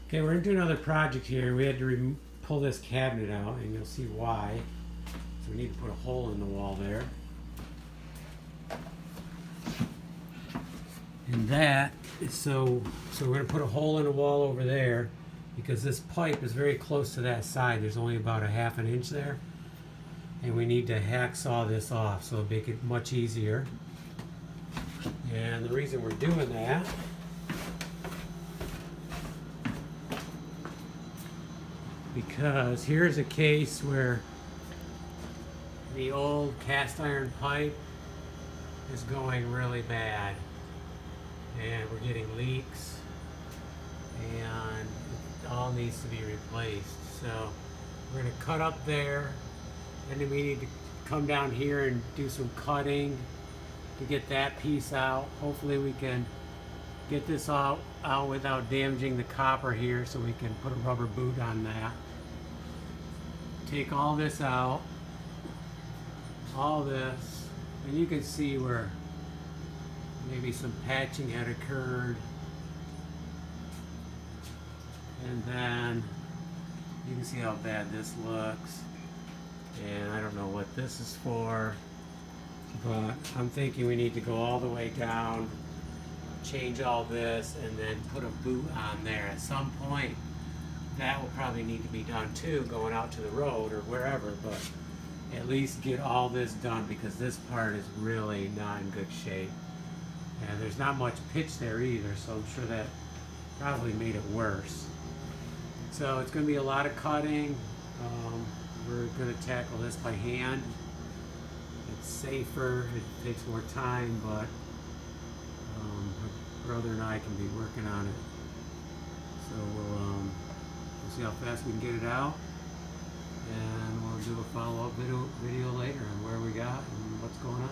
Okay, we're into another project here. We had to pull this cabinet out, and you'll see why. So we need to put a hole in the wall there. And that is so we're going to put a hole in the wall over there because this pipe is very close to that side. There's only about a half an inch there. And we need to hacksaw this off so it'll make it much easier. And the reason we're doing that because here's a case where the old cast iron pipe is going really bad and we're getting leaks and it all needs to be replaced. So we're going to cut up there and then we need to come down here and do some cutting to get that piece out. Hopefully we can get this out without damaging the copper here so we can put a rubber boot on that. Take all this out, all this, and you can see where maybe some patching had occurred. And then you can see how bad this looks. And I don't know what this is for, but I'm thinking we need to go all the way down, change all this, and then put a boot on there. At some point, that will probably need to be done too, going out to the road or wherever, but at least get all this done because this part is really not in good shape. And there's not much pitch there either, so I'm sure that probably made it worse. So it's going to be a lot of cutting. We're going to tackle this by hand. It's safer, it takes more time, but my brother and I can be working on it. So we'll see how fast we can get it out, and we'll do a follow-up video later on where we got and what's going on.